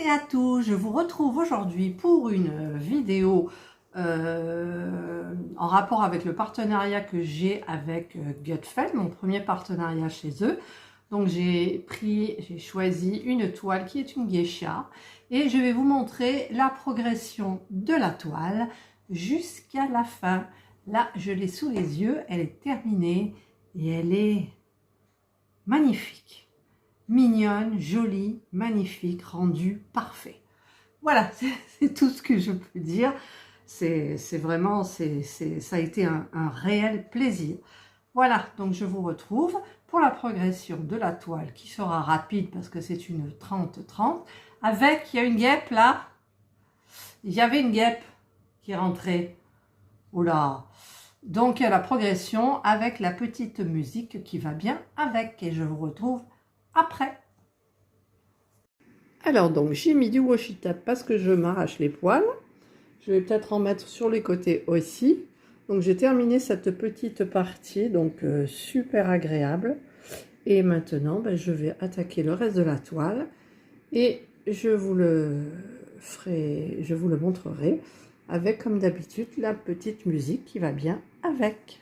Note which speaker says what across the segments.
Speaker 1: et à tous, je vous retrouve aujourd'hui pour une vidéo en rapport avec le partenariat que j'ai avec Gutfeld, mon premier partenariat chez eux. Donc j'ai choisi une toile qui est une geisha et je vais vous montrer la progression de la toile jusqu'à la fin. Là, je l'ai sous les yeux, elle est terminée et elle est magnifique. Mignonne, jolie, magnifique, rendu parfait. Voilà, c'est tout ce que je peux dire. C'est vraiment, ça a été un réel plaisir. Voilà, donc je vous retrouve pour la progression de la toile qui sera rapide parce que c'est une 30-30. Avec, il y a une guêpe là. Il y avait une guêpe qui rentrait. Oula. Donc la progression avec la petite musique qui va bien avec. Et je vous retrouve après. Alors donc j'ai mis du washi tape parce que je m'arrache les poils. Je vais peut-être en mettre sur les côtés aussi. Donc j'ai terminé cette petite partie, donc super agréable. Et maintenant je vais attaquer le reste de la toile et je vous le montrerai avec comme d'habitude la petite musique qui va bien avec.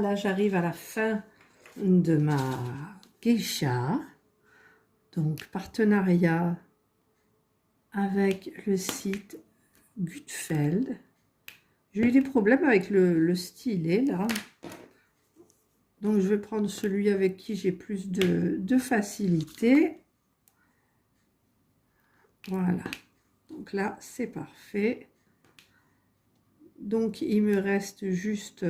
Speaker 1: Là, j'arrive à la fin de ma geisha. Donc, partenariat avec le site Gutfeld. J'ai eu des problèmes avec le stylet, là. Donc, je vais prendre celui avec qui j'ai plus de facilité. Voilà. Donc là, c'est parfait. Donc, il me reste juste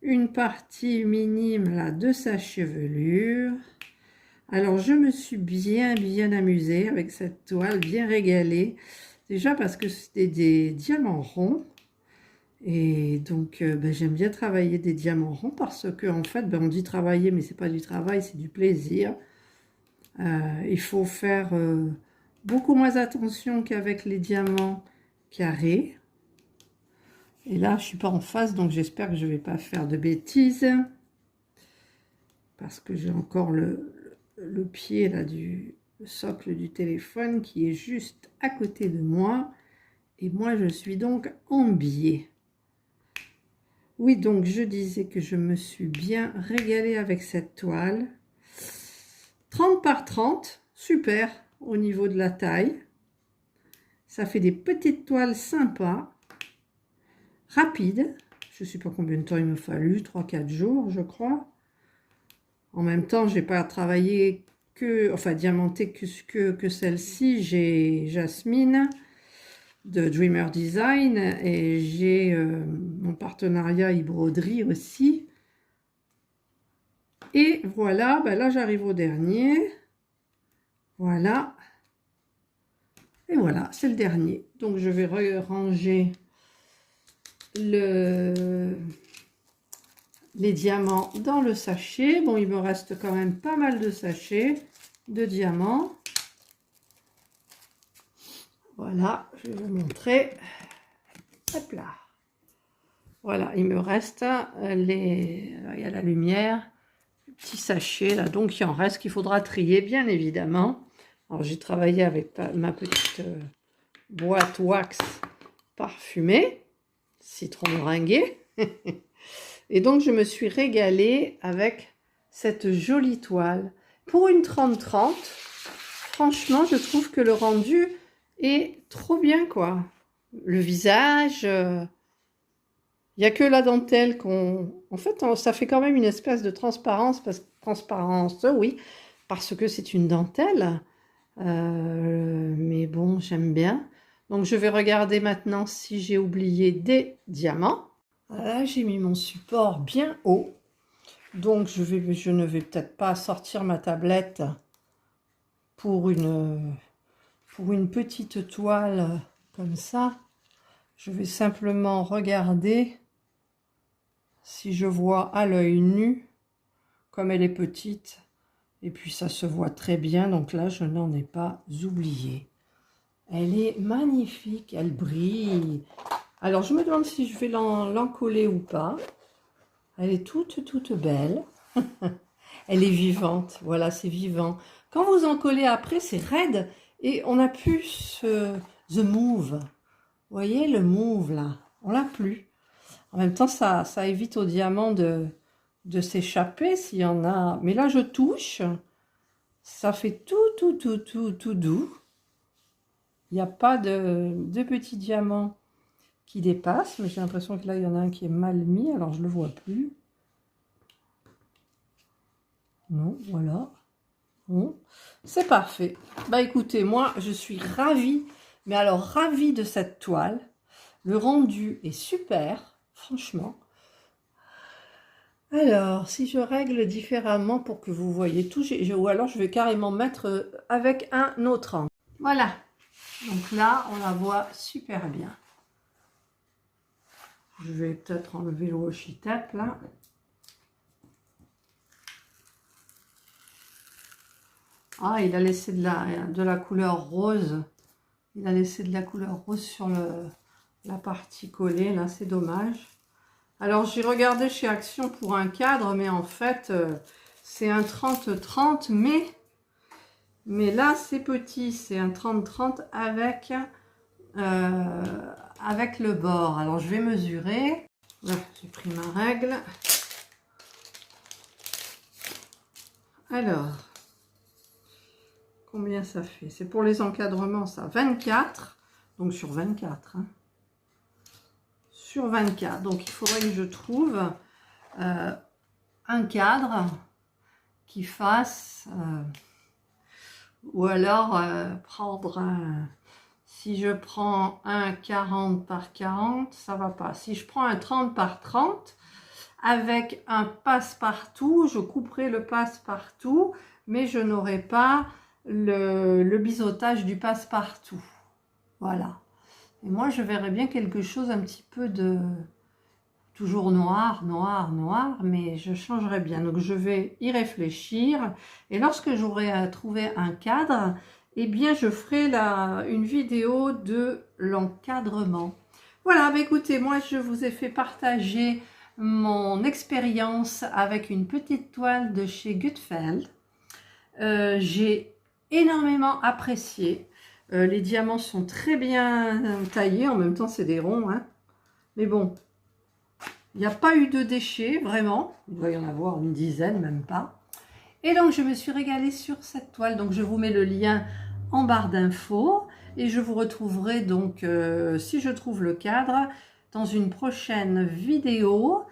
Speaker 1: une partie minime là de sa chevelure. Alors je me suis bien amusée avec cette toile, bien régalée, déjà parce que c'était des diamants ronds et donc j'aime bien travailler des diamants ronds parce que en fait on dit travailler mais c'est pas du travail, c'est du plaisir. Il faut faire beaucoup moins attention qu'avec les diamants carrés. Et là, je ne suis pas en face, donc j'espère que je ne vais pas faire de bêtises. Parce que j'ai encore le pied là le socle du téléphone qui est juste à côté de moi. Et moi, je suis donc en biais. Oui, donc je disais que je me suis bien régalée avec cette toile. 30 par 30, super au niveau de la taille. Ça fait des petites toiles sympas. Rapide, je ne sais pas combien de temps il me fallu, 3-4 jours je crois. En même temps, je n'ai pas travaillé diamanté que celle-ci. J'ai Jasmine de Dreamer Design et j'ai mon partenariat e-broderie aussi. Et voilà, là j'arrive au dernier. Voilà. Et voilà, c'est le dernier. Donc je vais ranger les diamants dans le sachet. Bon, il me reste quand même pas mal de sachets de diamants. Voilà, je vais vous montrer. Hop là. Voilà, il me reste il y a la lumière, le petit sachet là, donc il en reste qu'il faudra trier bien évidemment. Alors j'ai travaillé avec ma petite boîte wax parfumée, citron meringué. Et donc je me suis régalée avec cette jolie toile. Pour une 30-30, franchement je trouve que le rendu est trop bien quoi. Le visage... il n'y a que la dentelle qu'on... En fait, ça fait quand même une espèce de transparence, oui, parce que c'est une dentelle. Mais bon, j'aime bien. Donc, je vais regarder maintenant si j'ai oublié des diamants. Voilà, j'ai mis mon support bien haut. Donc, je ne vais peut-être pas sortir ma tablette pour une petite toile comme ça. Je vais simplement regarder si je vois à l'œil nu, comme elle est petite, et puis ça se voit très bien, donc là je n'en ai pas oublié. Elle est magnifique, elle brille. Alors je me demande si je vais l'encoller ou pas. Elle est toute belle. Elle est vivante, voilà, c'est vivant. Quand vous en collez après, c'est raide, et on n'a plus the move. Vous voyez le move là, on l'a plus. En même temps, ça évite au diamant de s'échapper s'il y en a. Mais là, je touche. Ça fait tout doux. Il n'y a pas de petits diamants qui dépassent. Mais j'ai l'impression que là, il y en a un qui est mal mis. Alors, je ne le vois plus. Non, voilà. Bon, c'est parfait. Bah écoutez, moi, je suis ravie. Mais alors, ravie de cette toile. Le rendu est super. Franchement. Alors, si je règle différemment pour que vous voyez tout, ou alors je vais carrément mettre avec un autre angle. Voilà. Donc là, on la voit super bien. Je vais peut-être enlever le washi tape là. Ah, il a laissé de la couleur rose. Il a laissé de la couleur rose sur la partie collée, là, c'est dommage. Alors, j'ai regardé chez Action pour un cadre, mais en fait, c'est un 30-30, mais là, c'est petit. C'est un 30-30 avec le bord. Alors, je vais mesurer. Là, j'ai pris ma règle. Alors, combien ça fait? C'est pour les encadrements, ça. 24. Donc, sur 24, hein. Sur 24. Donc, il faudrait que je trouve un cadre qui fasse... ou alors prendre un... Si je prends un 40 par 40, ça va pas. Si je prends un 30 par 30, avec un passe-partout, je couperai le passe-partout, mais je n'aurai pas le biseautage du passe-partout. Voilà. Et moi, je verrais bien quelque chose un petit peu de... Toujours noir, mais je changerais bien. Donc, je vais y réfléchir. Et lorsque j'aurai trouvé un cadre, eh bien, je ferai une vidéo de l'encadrement. Voilà, bah, écoutez, moi, je vous ai fait partager mon expérience avec une petite toile de chez Gutfeld. J'ai énormément apprécié. Les diamants sont très bien taillés. En même temps, c'est des ronds, hein. Mais bon, il n'y a pas eu de déchets, vraiment. Il doit y en avoir une dizaine, même pas. Et donc, je me suis régalée sur cette toile. Donc, je vous mets le lien en barre d'infos. Et je vous retrouverai donc, si je trouve le cadre, dans une prochaine vidéo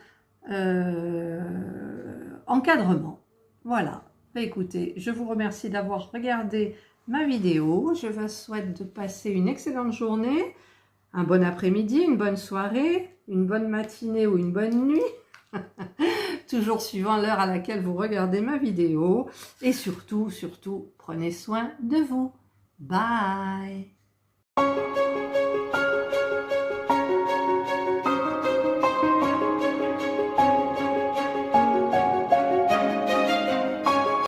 Speaker 1: encadrement. Voilà. Bah, écoutez, je vous remercie d'avoir regardé ma vidéo. Je vous souhaite de passer une excellente journée, un bon après-midi, une bonne soirée, une bonne matinée ou une bonne nuit. Toujours suivant l'heure à laquelle vous regardez ma vidéo. Et surtout, prenez soin de vous. Bye!